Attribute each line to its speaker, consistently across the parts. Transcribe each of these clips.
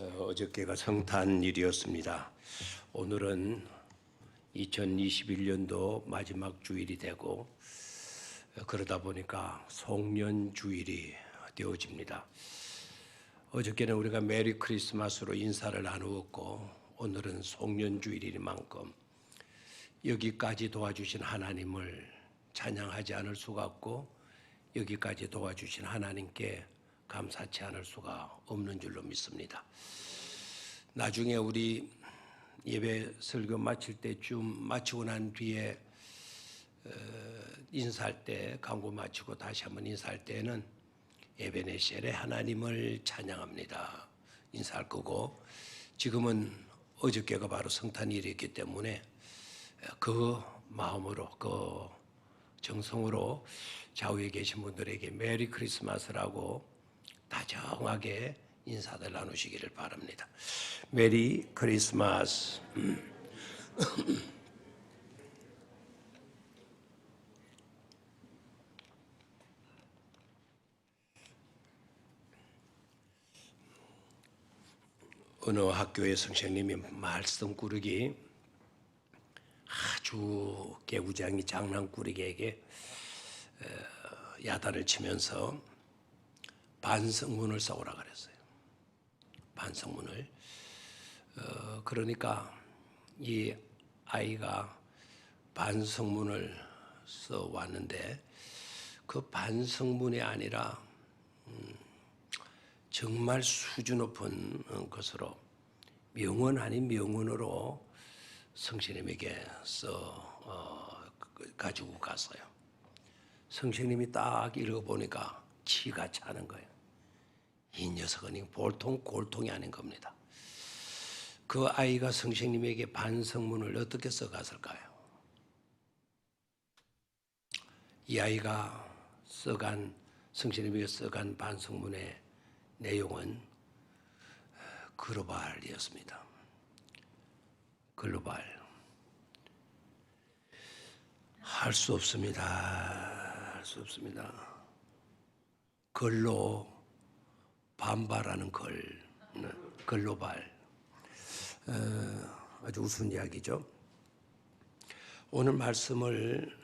Speaker 1: 어저께가 성탄일이었습니다. 오늘은 2021년도 마지막 주일이 되고 그러다 보니까 송년주일이 되어집니다. 어저께는 우리가 메리 크리스마스로 인사를 나누었고 오늘은 송년주일인 만큼 여기까지 도와주신 하나님을 찬양하지 않을 수가 없고 여기까지 도와주신 하나님께 감사치 않을 수가 없는 줄로 믿습니다. 나중에 우리 예배 설교 마칠 때쯤 마치고 난 뒤에 인사할 때 강구 마치고 다시 한번 인사할 때는 에베네셀의 하나님을 찬양합니다. 인사할 거고 지금은 어저께가 바로 성탄일이었기 때문에 그 마음으로 그 정성으로 좌우에 계신 분들에게 메리 크리스마스라고 다정하게 인사들 나누시기를 바랍니다. 메리 크리스마스. 어느 학교의 선생님이 말씀 꾸르기 아주 개구장이 장난꾸러기에게 야단을 치면서 반성문을 써오라 그랬어요. 반성문을. 그러니까 이 아이가 반성문을 써왔는데 그 반성문이 아니라 정말 수준 높은 것으로 명언 아닌 명언으로 성신님에게 가지고 갔어요. 성신님이 딱 읽어보니까 치가 차는 거예요. 이 녀석은 보통 골통이 아닌 겁니다. 그 아이가 성신님에게 반성문을 어떻게 써갔을까요? 이 아이가 성신님에게 써간 반성문의 내용은 글로발이었습니다. 글로발. 할 수 없습니다. 할 수 없습니다. 글로 반발하는 글로발. 아주 우스운 이야기죠. 오늘 말씀을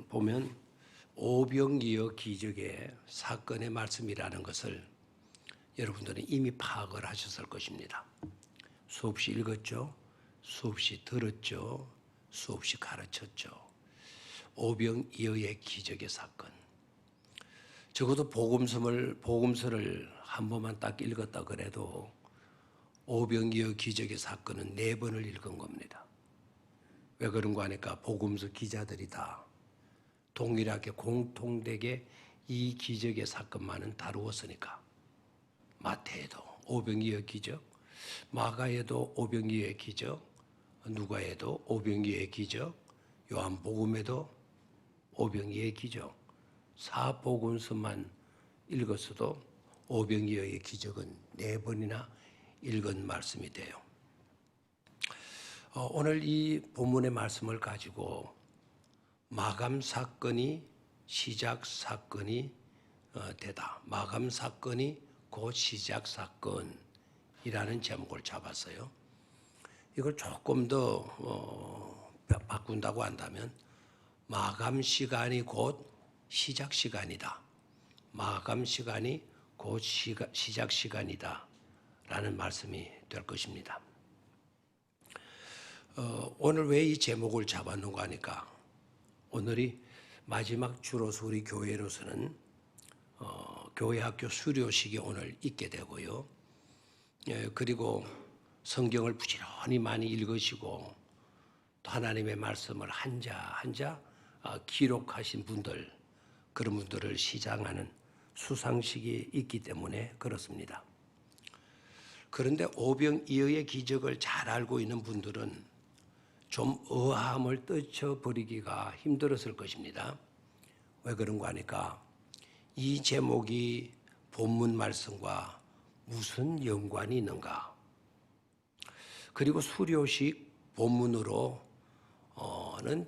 Speaker 1: 보면 오병이어 기적의 사건의 말씀이라는 것을 여러분들은 이미 파악을 하셨을 것입니다. 수없이 읽었죠. 수없이 들었죠. 수없이 가르쳤죠. 오병이어의 기적의 사건. 적어도 복음서를 한 번만 딱 읽었다 그래도 오병이어 기적의 사건은 4번을 읽은 겁니다. 왜 그런가 하니까 복음서 기자들이 다 동일하게 공통되게 이 기적의 사건만은 다루었으니까. 마태에도 오병이어 기적, 마가에도 오병이어의 기적, 누가에도 오병이어의 기적, 요한복음에도 오병이어의 기적, 사복음서만 읽었어도 오병이어의 기적은 4번이나 읽은 말씀이 돼요. 오늘 이 본문의 말씀을 가지고 마감 사건이 시작 사건이 되다. 마감 사건이 곧 시작 사건이라는 제목을 잡았어요. 이걸 조금 더 바꾼다고 한다면 마감 시간이 곧 시작 시간이다. 마감 시간이 곧 시작 시간이다. 라는 말씀이 될 것입니다. 오늘 왜 이 제목을 잡았는가 하니까 오늘이 마지막 주로서 우리 교회로서는 교회 학교 수료식이 오늘 있게 되고요. 그리고 성경을 부지런히 많이 읽으시고 또 하나님의 말씀을 한자 기록하신 분들, 그런 분들을 시장하는 수상식이 있기 때문에 그렇습니다. 그런데 오병이어의 기적을 잘 알고 있는 분들은 좀 의아함을 떨쳐버리기가 힘들었을 것입니다. 왜 그런가 하니까 이 제목이 본문 말씀과 무슨 연관이 있는가? 그리고 수료식 본문으로는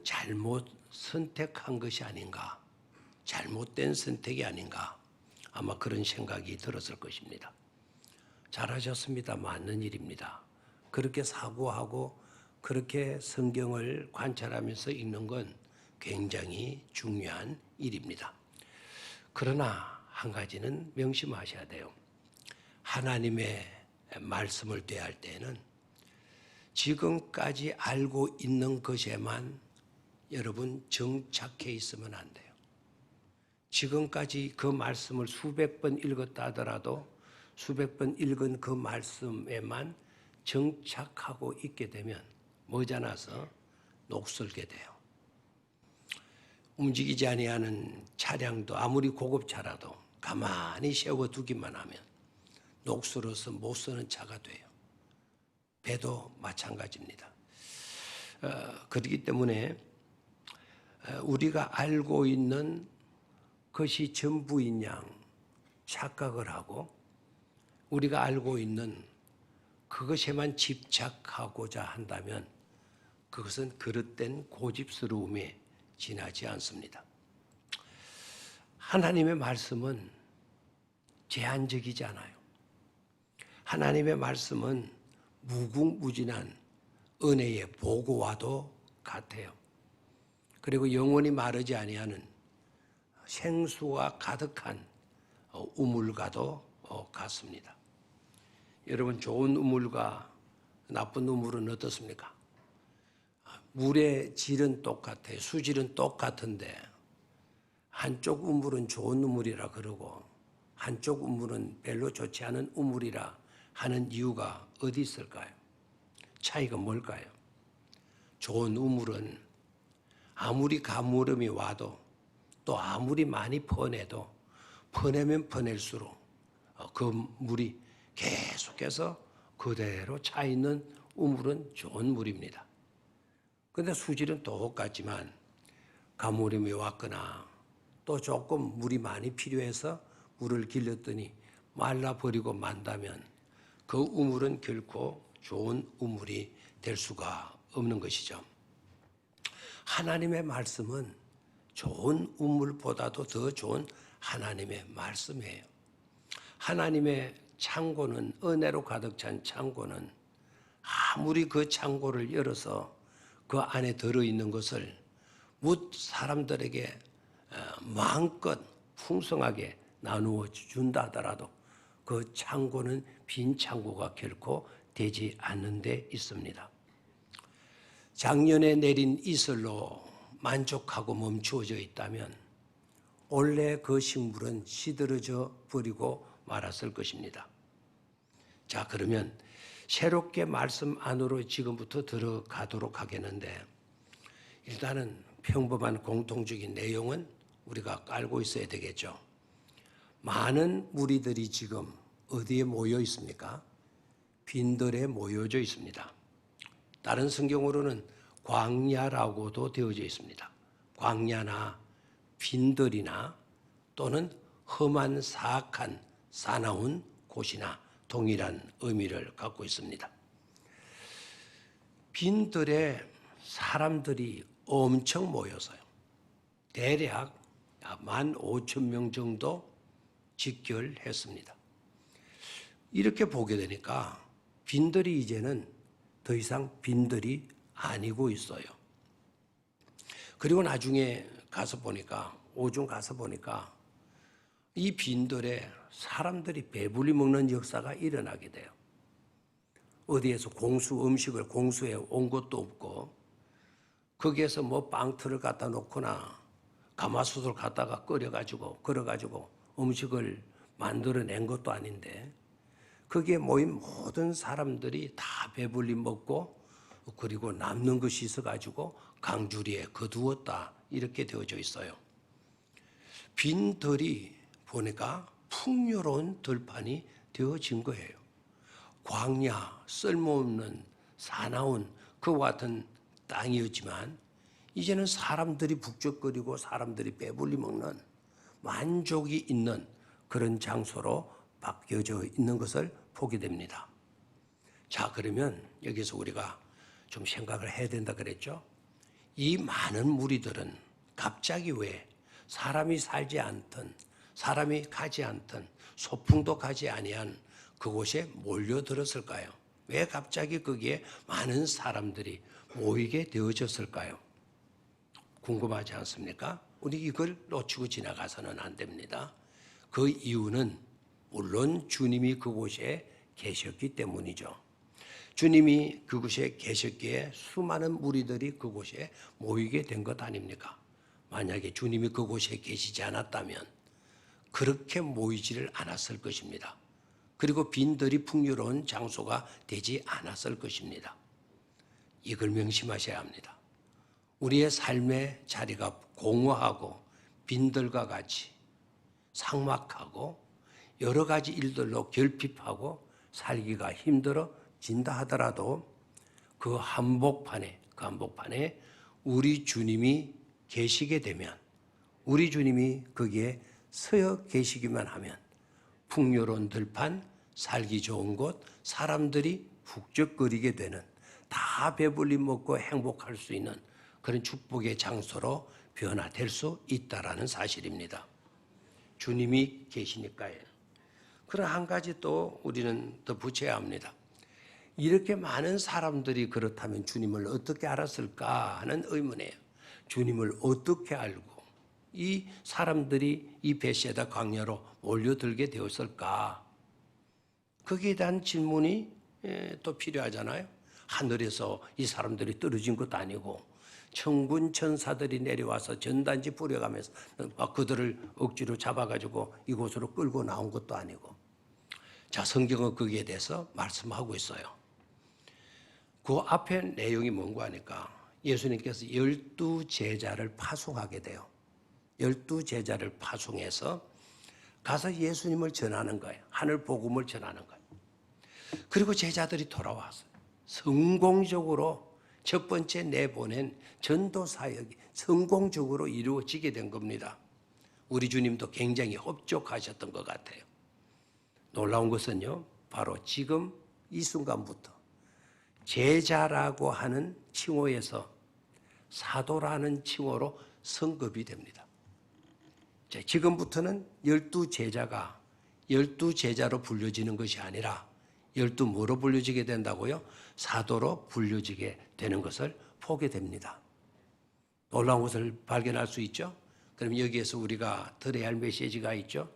Speaker 1: 잘못 선택한 것이 아닌가? 잘못된 선택이 아닌가? 아마 그런 생각이 들었을 것입니다. 잘하셨습니다. 맞는 일입니다. 그렇게 사고하고 그렇게 성경을 관찰하면서 읽는 건 굉장히 중요한 일입니다. 그러나 한 가지는 명심하셔야 돼요. 하나님의 말씀을 대할 때는 지금까지 알고 있는 것에만 여러분 정착해 있으면 안 돼요. 지금까지 그 말씀을 수백 번 읽었다 하더라도 수백 번 읽은 그 말씀에만 정착하고 있게 되면 머지않아서 녹슬게 돼요. 움직이지 아니하는 차량도 아무리 고급차라도 가만히 세워두기만 하면 녹슬어서 못 쓰는 차가 돼요. 배도 마찬가지입니다. 그렇기 때문에 우리가 알고 있는 것이 전부인 양 착각을 하고 우리가 알고 있는 그것에만 집착하고자 한다면 그것은 그릇된 고집스러움에 지나지 않습니다. 하나님의 말씀은 제한적이지 않아요. 하나님의 말씀은 무궁무진한 은혜의 보고와도 같아요. 그리고 영원히 마르지 아니하는 생수가 가득한 우물과도 같습니다. 여러분, 좋은 우물과 나쁜 우물은 어떻습니까? 물의 질은 똑같아요. 수질은 똑같은데 한쪽 우물은 좋은 우물이라 그러고 한쪽 우물은 별로 좋지 않은 우물이라 하는 이유가 어디 있을까요? 차이가 뭘까요? 좋은 우물은 아무리 가물음이 와도 또 아무리 많이 퍼내도 퍼내면 퍼낼수록 그 물이 계속해서 그대로 차 있는 우물은 좋은 물입니다. 그런데 수질은 똑같지만 가물음이 왔거나 또 조금 물이 많이 필요해서 물을 길렀더니 말라버리고 만다면 그 우물은 결코 좋은 우물이 될 수가 없는 것이죠. 하나님의 말씀은 좋은 우물보다도 더 좋은 하나님의 말씀이에요. 하나님의 창고는, 은혜로 가득 찬 창고는 아무리 그 창고를 열어서 그 안에 들어있는 것을 뭇 사람들에게 마음껏 풍성하게 나누어 준다 하더라도 그 창고는 빈 창고가 결코 되지 않는 데 있습니다. 작년에 내린 이슬로 만족하고 멈추어져 있다면 원래 그 식물은 시들어져 버리고 말았을 것입니다. 자, 그러면 새롭게 말씀 안으로 지금부터 들어가도록 하겠는데 일단은 평범한 공통적인 내용은 우리가 깔고 있어야 되겠죠. 많은 무리들이 지금 어디에 모여 있습니까? 빈들에 모여져 있습니다. 다른 성경으로는 광야라고도 되어져 있습니다. 광야나 빈들이나 또는 험한 사악한 사나운 곳이나 동일한 의미를 갖고 있습니다. 빈들에 사람들이 엄청 모여서요. 대략 15,000명 정도 직결했습니다. 이렇게 보게 되니까 빈들이 이제는 더 이상 빈들이 아니고 있어요. 그리고 나중에 가서 보니까, 오중 가서 보니까 이 빈들에 사람들이 배불리 먹는 역사가 일어나게 돼요. 어디에서 음식을 공수해 온 것도 없고 거기에서 뭐 빵틀을 갖다 놓거나 가마솥을 갖다가 걸어가지고 음식을 만들어낸 것도 아닌데 거기에 모인 모든 사람들이 다 배불리 먹고 그리고 남는 것이 있어가지고 강주리에 거두었다 이렇게 되어져 있어요. 빈 들이 보니까 풍요로운 들판이 되어진 거예요. 광야, 쓸모없는 사나운 그와 같은 땅이었지만 이제는 사람들이 북적거리고 사람들이 배불리 먹는 만족이 있는 그런 장소로 바뀌어져 있는 것을 보게 됩니다. 자, 그러면 여기서 우리가 좀 생각을 해야 된다 그랬죠? 이 많은 무리들은 갑자기 왜 사람이 살지 않던, 사람이 가지 않던, 소풍도 가지 아니한 그곳에 몰려들었을까요? 왜 갑자기 거기에 많은 사람들이 모이게 되어졌을까요? 궁금하지 않습니까? 우리 이걸 놓치고 지나가서는 안 됩니다. 그 이유는 물론 주님이 그곳에 계셨기 때문이죠. 주님이 그곳에 계셨기에 수많은 무리들이 그곳에 모이게 된 것 아닙니까? 만약에 주님이 그곳에 계시지 않았다면 그렇게 모이지를 않았을 것입니다. 그리고 빈들이 풍요로운 장소가 되지 않았을 것입니다. 이걸 명심하셔야 합니다. 우리의 삶의 자리가 공허하고 빈들과 같이 삭막하고 여러 가지 일들로 결핍하고 살기가 힘들어진다 하더라도 그 한복판에 우리 주님이 계시게 되면, 우리 주님이 거기에 서 계시기만 하면 풍요로운 들판, 살기 좋은 곳, 사람들이 훅적거리게 되는, 다 배불리 먹고 행복할 수 있는 그런 축복의 장소로 변화될 수 있다라는 사실입니다. 주님이 계시니까요. 그러나 한 가지 또 우리는 더 붙여야 합니다. 이렇게 많은 사람들이 그렇다면 주님을 어떻게 알았을까 하는 의문이에요. 주님을 어떻게 알고 이 사람들이 이 베세다 광야로 몰려들게 되었을까? 거기에 대한 질문이 또 필요하잖아요. 하늘에서 이 사람들이 떨어진 것도 아니고 천군 천사들이 내려와서 전단지 뿌려가면서 막 그들을 억지로 잡아가지고 이곳으로 끌고 나온 것도 아니고. 자, 성경은 거기에 대해서 말씀하고 있어요. 그 앞에 내용이 뭔가 하니까 예수님께서 12제자를 파송하게 돼요. 12제자를 파송해서 가서 예수님을 전하는 거예요. 하늘 복음을 전하는 거예요. 그리고 제자들이 돌아왔어요. 성공적으로 첫 번째 내보낸 전도 사역이 성공적으로 이루어지게 된 겁니다. 우리 주님도 굉장히 흡족하셨던 것 같아요. 놀라운 것은요, 바로 지금 이 순간부터 제자라고 하는 칭호에서 사도라는 칭호로 성급이 됩니다. 자, 지금부터는 12제자가 12제자로 불려지는 것이 아니라 12 뭐로 불려지게 된다고요? 사도로 불려지게 되는 것을 보게 됩니다. 놀라운 것을 발견할 수 있죠? 그럼 여기에서 우리가 들어야 할 메시지가 있죠?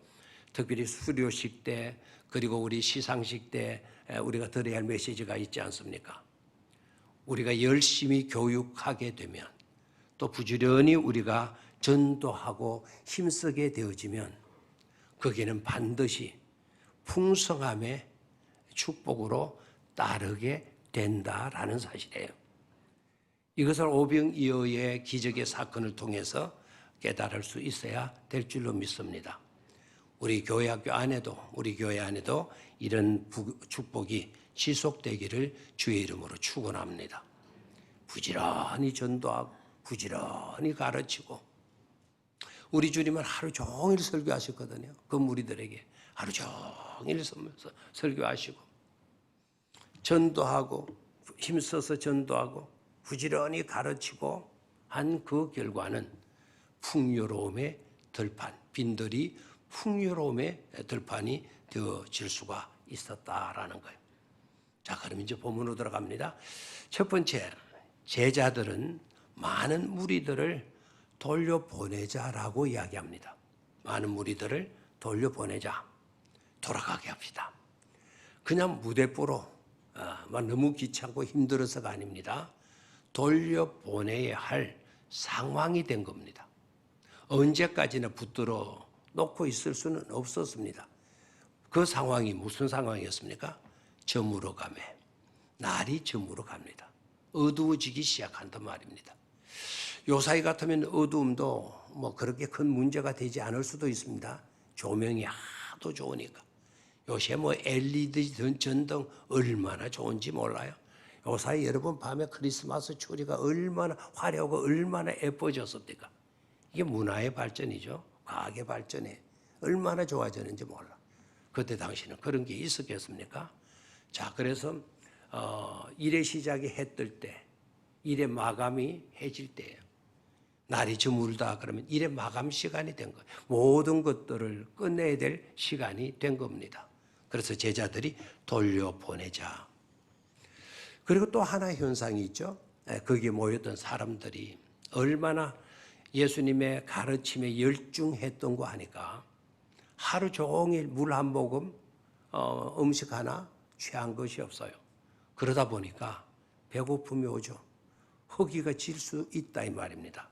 Speaker 1: 특별히 수료식 때 그리고 우리 시상식 때 우리가 들어야 할 메시지가 있지 않습니까? 우리가 열심히 교육하게 되면 또 부지런히 우리가 전도하고 힘쓰게 되어지면 거기에는 반드시 풍성함의 축복으로 따르게 된다라는 사실이에요. 이것을 오병이어의 기적의 사건을 통해서 깨달을 수 있어야 될 줄로 믿습니다. 우리 교회 안에도 이런 축복이 지속되기를 주의 이름으로 축원합니다. 부지런히 전도하고 부지런히 가르치고 우리 주님은 하루 종일 설교하셨거든요. 그 무리들에게 하루 종일 설교하시고 전도하고 힘써서 전도하고 부지런히 가르치고 한 그 결과는 풍요로움의 들판, 빈들이 풍요로움의 들판이 되어질 수가 있었다라는 거예요. 자, 그럼 이제 본문으로 들어갑니다. 첫 번째, 제자들은 많은 무리들을 돌려보내자라고 이야기합니다. 많은 무리들을 돌려보내자. 돌아가게 합시다. 그냥 무대뽀로 너무 귀찮고 힘들어서가 아닙니다. 돌려보내야 할 상황이 된 겁니다. 언제까지나 붙들어 놓고 있을 수는 없었습니다. 그 상황이 무슨 상황이었습니까? 저물어 가매. 날이 저물어 갑니다. 어두워지기 시작한단 말입니다. 요사이 같으면 어두움도 뭐 그렇게 큰 문제가 되지 않을 수도 있습니다. 조명이 하도 좋으니까. 요새 뭐 LED 전등 얼마나 좋은지 몰라요. 요사이 여러분 밤에 크리스마스 추리가 얼마나 화려하고 얼마나 예뻐졌습니까? 이게 문화의 발전이죠. 과학의 발전에 얼마나 좋아졌는지 몰라. 그때 당시는 그런 게 있었겠습니까? 자, 그래서 일의 시작이 해 뜰 때, 일의 마감이 해질 때예요. 날이 저물다 그러면 일의 마감 시간이 된 거예요. 모든 것들을 끝내야 될 시간이 된 겁니다. 그래서 제자들이 돌려보내자. 그리고 또 하나의 현상이 있죠. 거기에 모였던 사람들이 얼마나 예수님의 가르침에 열중했던 거 하니까 하루 종일 물 한 모금, 음식 하나 취한 것이 없어요. 그러다 보니까 배고픔이 오죠. 허기가 질 수 있다 이 말입니다.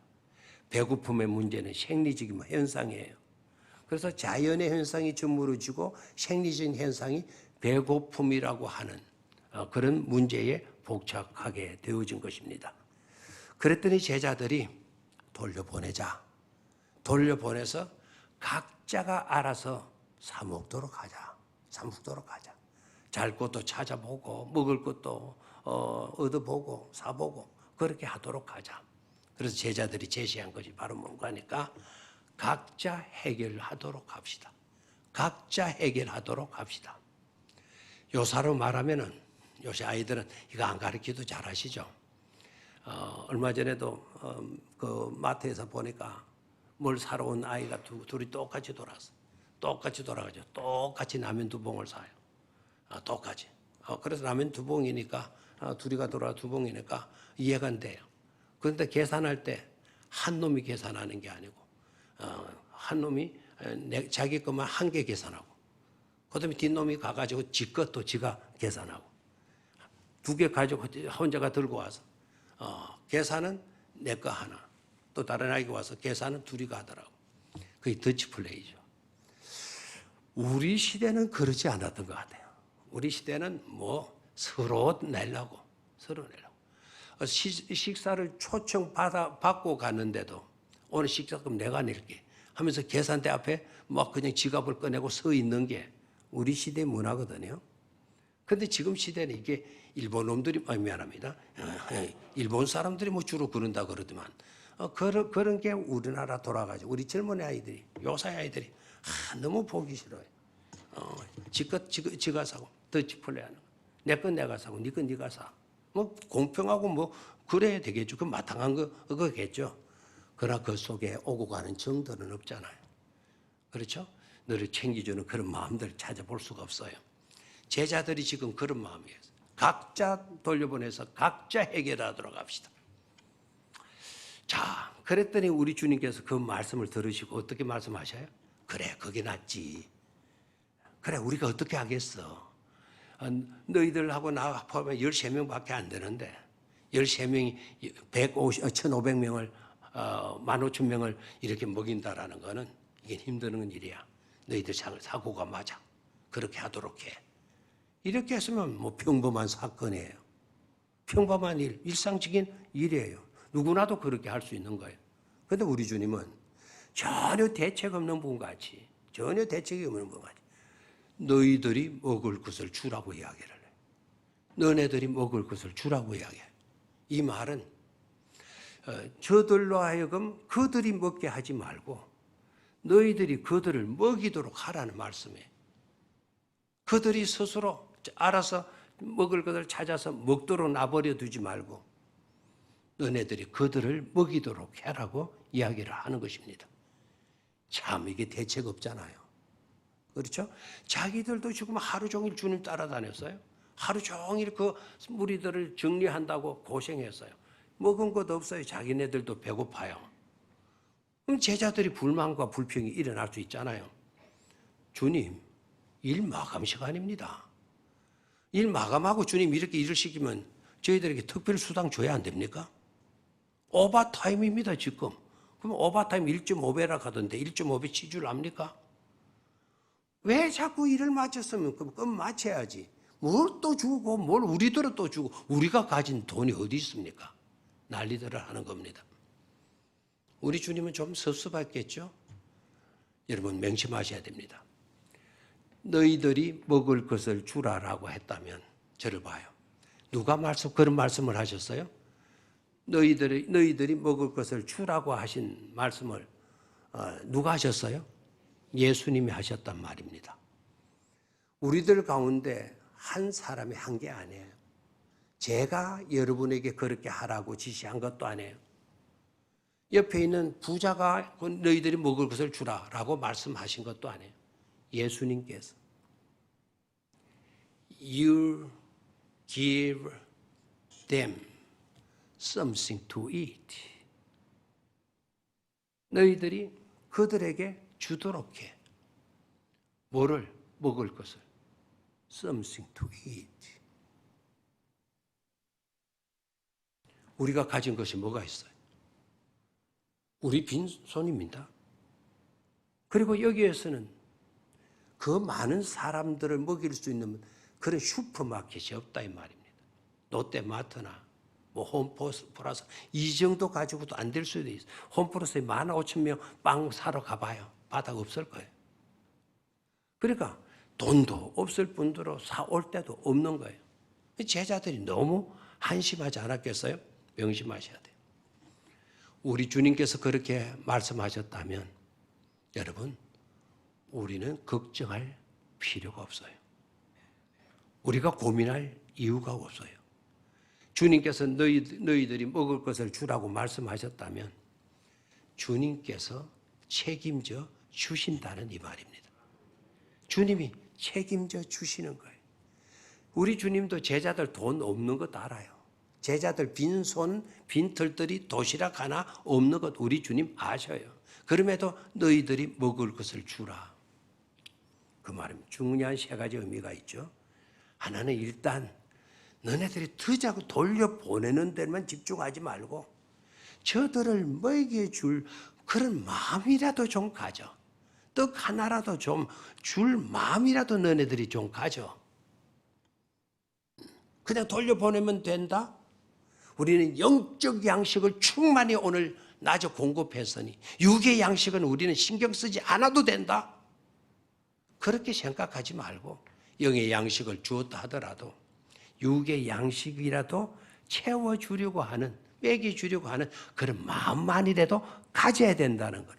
Speaker 1: 배고픔의 문제는 생리적인 현상이에요. 그래서 자연의 현상이 저물어지고 생리적인 현상이 배고픔이라고 하는 그런 문제에 복잡하게 되어진 것입니다. 그랬더니 제자들이 돌려보내자. 돌려보내서 각자가 알아서 사 먹도록 하자. 사 먹도록 하자. 잘 것도 찾아보고 먹을 것도 얻어보고 사보고 그렇게 하도록 하자. 그래서 제자들이 제시한 것이 바로 뭔가 하니까 각자 해결하도록 합시다. 각자 해결하도록 합시다. 요사로 말하면은 요새 아이들은 이거 안 가르쳐도 잘 아시죠? 얼마 전에도 그 마트에서 보니까 뭘 사러 온 아이가 둘이 똑같이 돌아서 똑같이 돌아가죠. 똑같이 라면 2봉을 사요. 똑같이. 그래서 라면 2봉이니까 둘이가 돌아 2봉이니까 이해가 안 돼요. 그런데 계산할 때 한 놈이 계산하는 게 아니고 한 놈이 자기 것만 한 개 계산하고 그다음에 뒷놈이 가가지고 지 것도 지가 계산하고 2개 가지고 혼자가 들고 와서 계산은 내 거 하나 또 다른 아이가 와서 계산은 둘이가 하더라고. 그게 더치 플레이죠. 우리 시대는 그러지 않았던 것 같아요. 우리 시대는 뭐 서로 내려고. 식사를 초청 받고 갔는데도 오늘 식사금 내가 낼게 하면서 계산대 앞에 막 그냥 지갑을 꺼내고 서 있는 게 우리 시대의 문화거든요. 그런데 지금 시대는 이게 일본 놈들이, 미안합니다. 일본 사람들이 뭐 주로 그런다 그러더만 그런 게 우리나라 돌아가지고 우리 젊은 아이들이, 요새 아이들이 너무 보기 싫어요. 지것 지가 사고 더치플레이 하는 거. 내 건 내가 사고 네 건 네가 사. 뭐 공평하고 뭐 그래야 되겠죠. 그 마땅한 거겠죠. 그러나 그 속에 오고 가는 정도는 없잖아요. 그렇죠? 너를 챙겨주는 그런 마음들을 찾아볼 수가 없어요. 제자들이 지금 그런 마음이에요. 각자 돌려보내서 각자 해결하도록 합시다. 자, 그랬더니 우리 주님께서 그 말씀을 들으시고 어떻게 말씀하셔요? 그래, 그게 낫지. 그래, 우리가 어떻게 하겠어? 너희들하고 나 포함해 13명밖에 안 되는데 13명이 1,500명을 15,000명을 이렇게 먹인다라는 거는 이게 힘드는 일이야. 너희들 사고가 맞아. 그렇게 하도록 해. 이렇게 했으면 뭐 평범한 사건이에요. 평범한 일, 일상적인 일이에요. 누구나도 그렇게 할 수 있는 거예요. 그런데 우리 주님은 전혀 대책 없는 분같이 전혀 대책이 없는 분같이 너희들이 먹을 것을 주라고 이야기를 해요. 너네들이 먹을 것을 주라고 이야기해요. 이 말은 저들로 하여금 그들이 먹게 하지 말고 너희들이 그들을 먹이도록 하라는 말씀이에요. 그들이 스스로 알아서 먹을 것을 찾아서 먹도록 놔버려 두지 말고 너네들이 그들을 먹이도록 해라고 이야기를 하는 것입니다. 참 이게 대책 없잖아요. 그렇죠? 자기들도 지금 하루 종일 주님 따라다녔어요. 하루 종일 그 무리들을 정리한다고 고생했어요. 먹은 것도 없어요. 자기네들도 배고파요. 그럼 제자들이 불만과 불평이 일어날 수 있잖아요. 주님, 일 마감 시간입니다. 일 마감하고 주님 이렇게 일을 시키면 저희들에게 특별 수당 줘야 안 됩니까? 오버타임입니다, 지금. 그럼 오버타임 1.5배라 하던데 1.5배 치줄 압니까? 왜 자꾸 일을 맞췄으면 그럼 맞춰야지. 뭘 또 주고 뭘 우리들은 또 주고 우리가 가진 돈이 어디 있습니까? 난리들을 하는 겁니다. 우리 주님은 좀 섭섭했겠죠? 여러분 명심하셔야 됩니다. 너희들이 먹을 것을 주라라고 했다면 저를 봐요. 누가 그런 말씀을 하셨어요? 너희들이 먹을 것을 주라고 하신 말씀을 누가 하셨어요? 예수님이 하셨단 말입니다. 우리들 가운데 한 사람이 한 게 아니에요. 제가 여러분에게 그렇게 하라고 지시한 것도 아니에요. 옆에 있는 부자가 너희들이 먹을 것을 주라라고 말씀하신 것도 아니에요. 예수님께서. you give them something to eat. 너희들이 그들에게 주도록 해. 뭐를? 먹을 것을. something to eat. 우리가 가진 것이 뭐가 있어요? 우리 빈손입니다. 그리고 여기에서는 그 많은 사람들을 먹일 수 있는 그런 슈퍼마켓이 없다 이 말입니다. 롯데마트나 뭐 홈플러스 이 정도 가지고도 안 될 수도 있어요. 홈플러스에 15,000명 빵 사러 가봐요. 바닥 없을 거예요. 그러니까 돈도 없을 뿐더러 사올 때도 없는 거예요. 제자들이 너무 한심하지 않았겠어요? 명심하셔야 돼요. 우리 주님께서 그렇게 말씀하셨다면 여러분 우리는 걱정할 필요가 없어요. 우리가 고민할 이유가 없어요. 주님께서 너희들이 먹을 것을 주라고 말씀하셨다면 주님께서 책임져 주신다는 이 말입니다. 주님이 책임져 주시는 거예요. 우리 주님도 제자들 돈 없는 것 알아요. 제자들 빈손, 빈털들이 도시락 하나 없는 것 우리 주님 아셔요. 그럼에도 너희들이 먹을 것을 주라. 그 말은 중요한 세 가지 의미가 있죠. 하나는 일단 너네들이 더 자꾸 돌려보내는 데만 집중하지 말고 저들을 먹여줄 그런 마음이라도 좀 가져. 떡 하나라도 좀 줄 마음이라도 너네들이 좀 가져. 그냥 돌려보내면 된다? 우리는 영적 양식을 충만히 오늘 낮에 공급했으니 육의 양식은 우리는 신경 쓰지 않아도 된다? 그렇게 생각하지 말고 영의 양식을 주었다 하더라도 육의 양식이라도 채워주려고 하는, 먹여주려고 하는 그런 마음만이라도 가져야 된다는 걸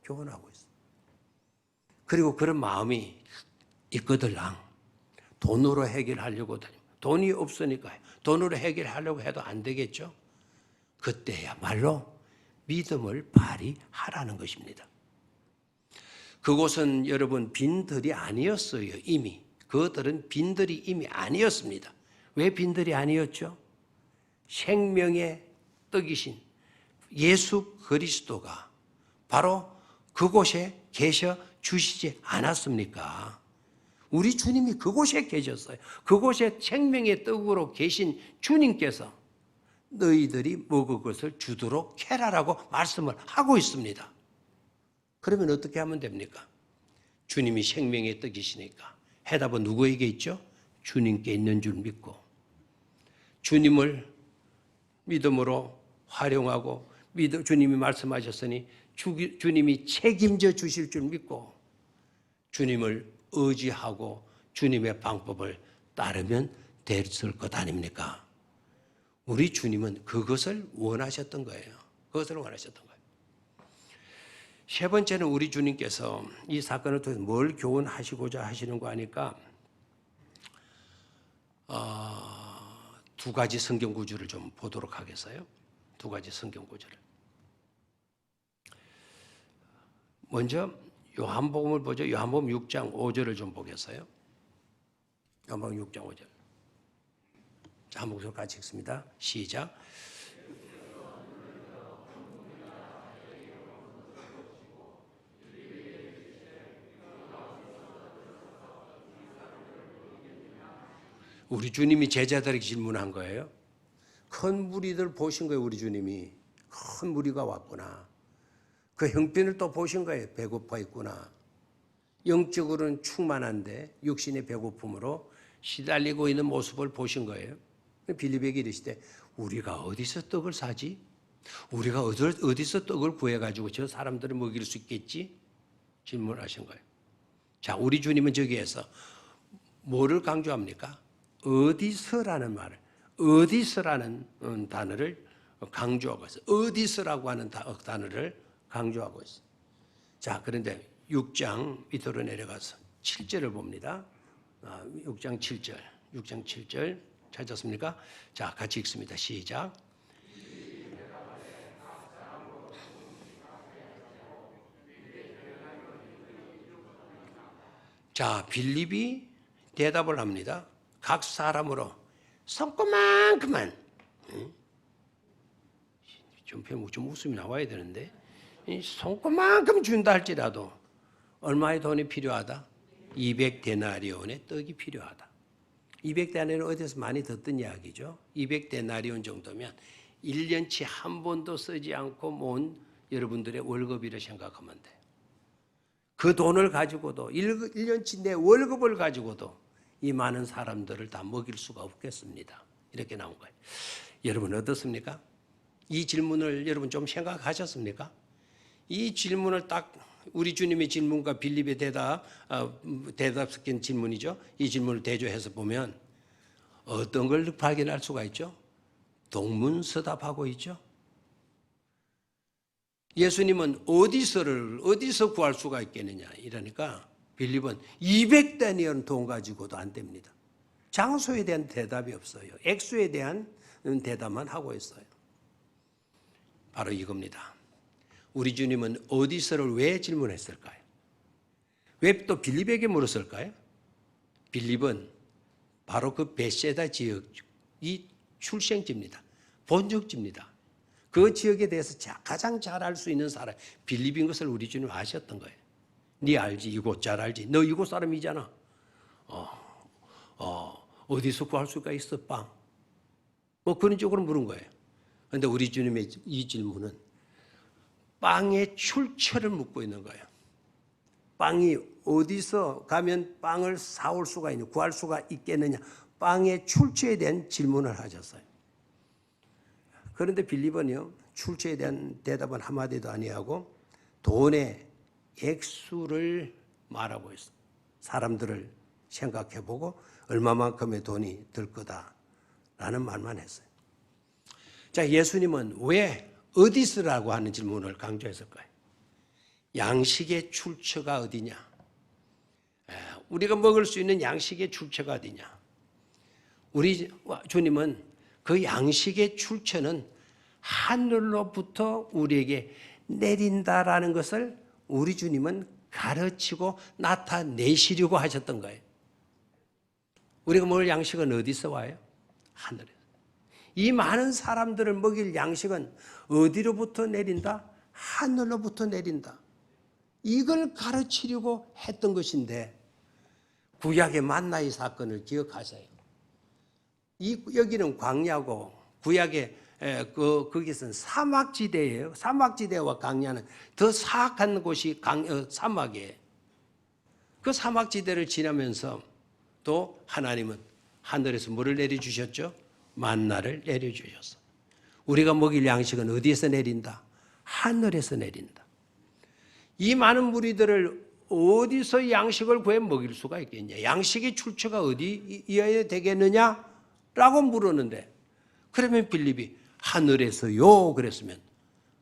Speaker 1: 교훈하고 있어요. 그리고 그런 마음이 있거들랑 돈으로 해결하려고 돈이 없으니까 돈으로 해결하려고 해도 안 되겠죠. 그때야말로 믿음을 발휘하라는 것입니다. 그곳은 여러분 빈들이 아니었어요. 이미 그들은 빈들이 이미 아니었습니다. 왜 빈들이 아니었죠? 생명의 떡이신 예수 그리스도가 바로 그곳에 계셔 주시지 않았습니까? 우리 주님이 그곳에 계셨어요. 그곳에 생명의 떡으로 계신 주님께서 너희들이 먹을 것을 주도록 해라라고 말씀을 하고 있습니다. 그러면 어떻게 하면 됩니까? 주님이 생명의 떡이시니까 해답은 누구에게 있죠? 주님께 있는 줄 믿고 주님을 믿음으로 활용하고 주님이 말씀하셨으니 주님이 책임져 주실 줄 믿고 주님을 의지하고 주님의 방법을 따르면 됐을 것 아닙니까? 우리 주님은 그것을 원하셨던 거예요. 그것을 원하셨던 거예요. 세 번째는 우리 주님께서 이 사건을 통해서 뭘 교훈하시고자 하시는 거 아니까 두 가지 성경 구절을 좀 보도록 하겠어요. 두 가지 성경 구절을. 먼저 요한복음을 보죠. 요한복음 6장 5절을 좀 보겠어요. 요한복음 6장 5절. 자, 한 목소리 같이 읽습니다. 시작. 우리 주님이 제자들에게 질문한 거예요. 큰 무리들 보신 거예요. 우리 주님이. 큰 무리가 왔구나. 그 형편을 또 보신 거예요. 배고파 있구나. 영적으로는 충만한데 육신의 배고픔으로 시달리고 있는 모습을 보신 거예요. 빌립에게 이르시되 우리가 어디서 떡을 사지? 우리가 어디서 떡을 구해가지고 저 사람들을 먹일 수 있겠지? 질문하신 거예요. 자, 우리 주님은 저기에서 뭐를 강조합니까? 어디서라는 말을, 어디서라는 단어를 강조하고 있어요. 어디서라고 하는 단어를 강조하고 있어요. 자, 그런데 6장 밑으로 내려가서 7절을 봅니다. 6장 7절, 6장 7절 찾았습니까? 자, 같이 읽습니다. 시작. 자, 빌립이 대답을 합니다. 각 사람으로 손꼽만큼만, 좀 웃음이 나와야 되는데, 손꼽만큼 준다 할지라도 얼마의 돈이 필요하다? 200데나리온의 떡이 필요하다. 200데나리온 어디서 많이 듣던 이야기죠. 200데나리온 정도면 1년치 한 번도 쓰지 않고 모은 여러분들의 월급이라 생각하면 돼요. 그 돈을 가지고도 1년치 내 월급을 가지고도 이 많은 사람들을 다 먹일 수가 없겠습니다. 이렇게 나온 거예요. 여러분 어떻습니까? 이 질문을 여러분 좀 생각하셨습니까? 이 질문을 딱 우리 주님의 질문과 빌립의 대답 섞인 질문이죠. 이 질문을 대조해서 보면 어떤 걸 발견할 수가 있죠? 동문서답하고 있죠. 예수님은 어디서 구할 수가 있겠느냐 이러니까 빌립은 200데나리온 돈 가지고도 안 됩니다. 장소에 대한 대답이 없어요. 액수에 대한 대답만 하고 있어요. 바로 이겁니다. 우리 주님은 어디서를 왜 질문했을까요? 왜 또 빌립에게 물었을까요? 빌립은 바로 그 베세다 지역이 출생지입니다. 본적지입니다. 그 지역에 대해서 가장 잘 알 수 있는 사람 빌립인 것을 우리 주님 아셨던 거예요. 네 알지? 이곳 잘 알지? 너 이곳 사람이잖아. 어디서 구할 수가 있어? 빵. 뭐 그런 쪽으로 물은 거예요. 그런데 우리 주님의 이 질문은 빵의 출처를 묻고 있는 거예요. 빵이 어디서 가면 빵을 사올 수가 있냐, 구할 수가 있겠느냐. 빵의 출처에 대한 질문을 하셨어요. 그런데 빌립은요, 출처에 대한 대답은 한마디도 아니하고 돈의 액수를 말하고 있어요. 사람들을 생각해보고 얼마만큼의 돈이 들 거다라는 말만 했어요. 자, 예수님은 왜 어디서라고 하는 질문을 강조했을까요? 양식의 출처가 어디냐? 우리가 먹을 수 있는 양식의 출처가 어디냐? 우리 주님은 그 양식의 출처는 하늘로부터 우리에게 내린다라는 것을 우리 주님은 가르치고 나타내시려고 하셨던 거예요. 우리가 먹을 양식은 어디서 와요? 하늘에서. 이 많은 사람들을 먹일 양식은 어디로부터 내린다? 하늘로부터 내린다. 이걸 가르치려고 했던 것인데 구약의 만나의 사건을 기억하세요. 여기는 광야고 구약의 거기서는 사막지대예요. 사막지대와 광야는 더 사악한 곳이 사막이에요. 그 사막지대를 지나면서 또 하나님은 하늘에서 뭐를 내려주셨죠? 만나를 내려주셨어. 우리가 먹일 양식은 어디에서 내린다? 하늘에서 내린다. 이 많은 무리들을 어디서 양식을 구해 먹일 수가 있겠냐? 양식의 출처가 어디여야 되겠느냐? 라고 물었는데 그러면 빌립이 하늘에서요 그랬으면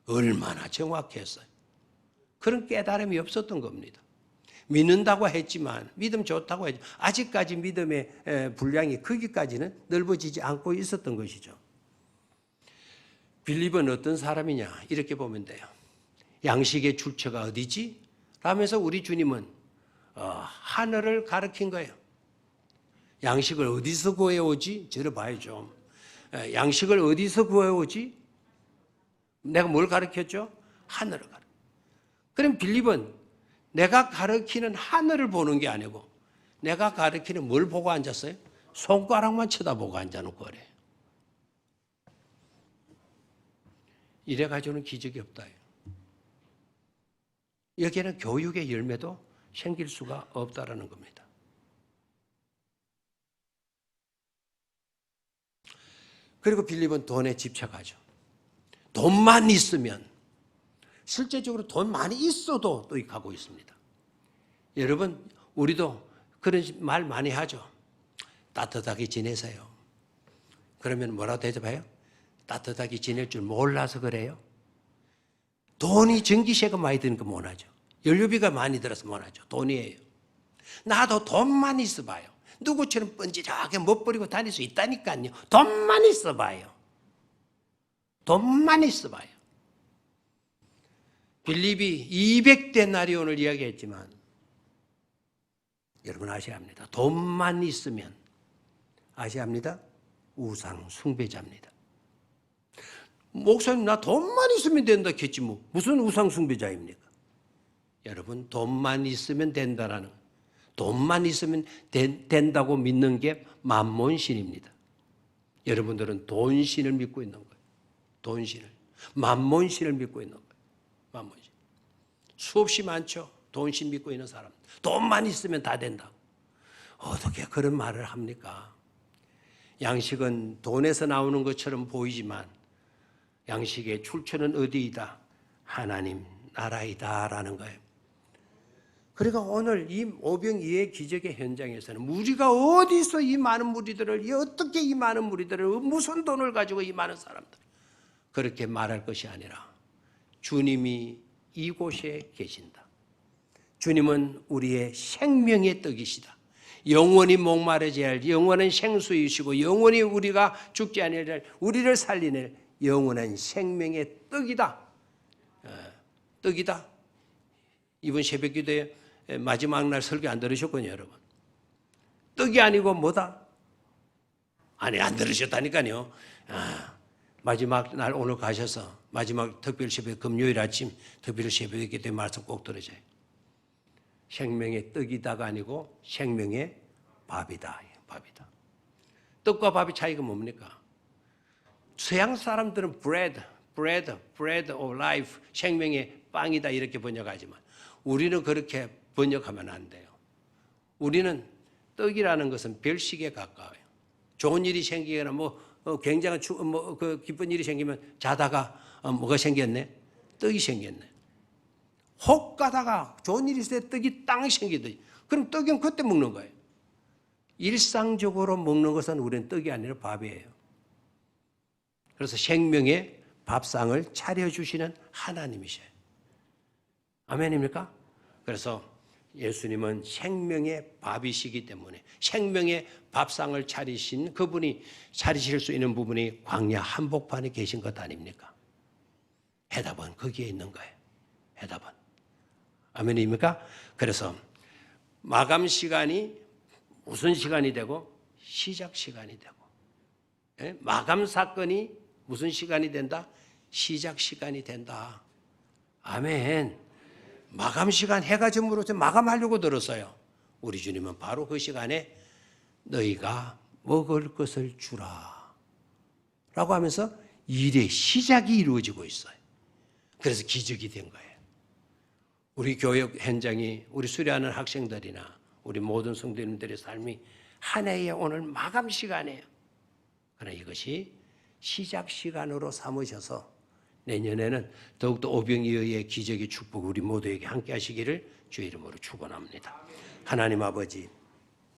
Speaker 1: 얼마나 정확했어요. 그런 깨달음이 없었던 겁니다. 믿는다고 했지만 믿음 좋다고 했지만 아직까지 믿음의 분량이 거기까지는 넓어지지 않고 있었던 것이죠. 빌립은 어떤 사람이냐 이렇게 보면 돼요. 양식의 출처가 어디지? 라면서 우리 주님은 하늘을 가리킨 거예요. 양식을 어디서 구해오지? 들어봐요 좀. 양식을 어디서 구해오지? 내가 뭘 가르쳤죠? 하늘을 가르쳐. 그럼 빌립은 내가 가르치는 하늘을 보는 게 아니고 내가 가르치는 뭘 보고 앉았어요? 손가락만 쳐다보고 앉아놓고 그래. 이래가지고는 기적이 없다. 여기에는 교육의 열매도 생길 수가 없다라는 겁니다. 그리고 빌립은 돈에 집착하죠. 돈만 있으면 실제적으로 돈 많이 있어도 또 가고 있습니다. 여러분 우리도 그런 말 많이 하죠. 따뜻하게 지내세요. 그러면 뭐라고 대답해요? 따뜻하게 지낼 줄 몰라서 그래요. 돈이 전기세가 많이 드니까 못하죠. 연료비가 많이 들어서 못하죠. 돈이에요. 나도 돈만 있어봐요. 누구처럼 뻔질하게 못 버리고 다닐 수 있다니까요. 돈만 있어봐요. 돈만 있어봐요. 빌립이 200데나리온을 이야기했지만 여러분 아셔야 합니다. 돈만 있으면 아시합니다? 우상 숭배자입니다. 목사님 나 돈만 있으면 된다 했지 뭐 무슨 우상 숭배자입니까? 여러분 돈만 있으면 된다라는 돈만 있으면 된다고 믿는 게 만몬신입니다. 여러분들은 돈신을 믿고 있는 거예요. 돈신을. 만몬신을 믿고 있는 거예요. 만몬신. 수없이 많죠. 돈신 믿고 있는 사람. 돈만 있으면 다 된다고. 어떻게 그런 말을 합니까? 양식은 돈에서 나오는 것처럼 보이지만 양식의 출처는 어디이다? 하나님 나라이다라는 거예요. 그러니까 오늘 이 오병이의 기적의 현장에서는 우리가 어디서 이 많은 무리들을 어떻게 이 많은 무리들을 무슨 돈을 가지고 이 많은 사람들 그렇게 말할 것이 아니라 주님이 이곳에 계신다. 주님은 우리의 생명의 떡이시다. 영원히 목마르지 할 영원한 생수이시고 영원히 우리가 죽지 아니할 우리를 살리는 영원한 생명의 떡이다. 떡이다. 이번 새벽기도에 마지막 날 설교 안 들으셨군요, 여러분. 떡이 아니고 뭐다? 아니 안 들으셨다니까요. 마지막 날 오늘 가셔서 마지막 특별 새벽 금요일 아침 특별 새벽 기도에 말씀 꼭 들으셔요. 생명의 떡이다가 아니고 생명의 밥이다. 밥이다. 떡과 밥의 차이가 뭡니까? 서양 사람들은 bread of life, 생명의 빵이다 이렇게 번역하지만 우리는 그렇게 번역하면 안 돼요. 우리는 떡이라는 것은 별식에 가까워요. 좋은 일이 생기거나 굉장한 기쁜 일이 생기면 자다가 뭐가 생겼네? 떡이 생겼네. 혹 가다가 좋은 일이 있을 때 떡이 땅 생기듯이. 그럼 떡은 그때 먹는 거예요. 일상적으로 먹는 것은 우리는 떡이 아니라 밥이에요. 그래서 생명의 밥상을 차려주시는 하나님이셔요. 아멘입니까? 그래서 예수님은 생명의 밥이시기 때문에 생명의 밥상을 차리신 그분이 차리실 수 있는 부분이 광야 한복판에 계신 것 아닙니까? 해답은 거기에 있는 거예요. 해답은. 아멘입니까? 그래서 마감 시간이 무슨 시간이 되고 시작 시간이 되고 마감 사건이 무슨 시간이 된다? 시작 시간이 된다. 아멘. 마감 시간 해가 점으로 마감하려고 들었어요. 우리 주님은 바로 그 시간에 너희가 먹을 것을 주라 라고 하면서 일의 시작이 이루어지고 있어요. 그래서 기적이 된 거예요. 우리 교육 현장이 우리 수료하는 학생들이나 우리 모든 성도님들의 삶이 한 해의 오늘 마감 시간이에요. 그러나 이것이 시작 시간으로 삼으셔서 내년에는 더욱더 오병이어의 기적의 축복 우리 모두에게 함께 하시기를 주의 이름으로 축원합니다. 하나님 아버지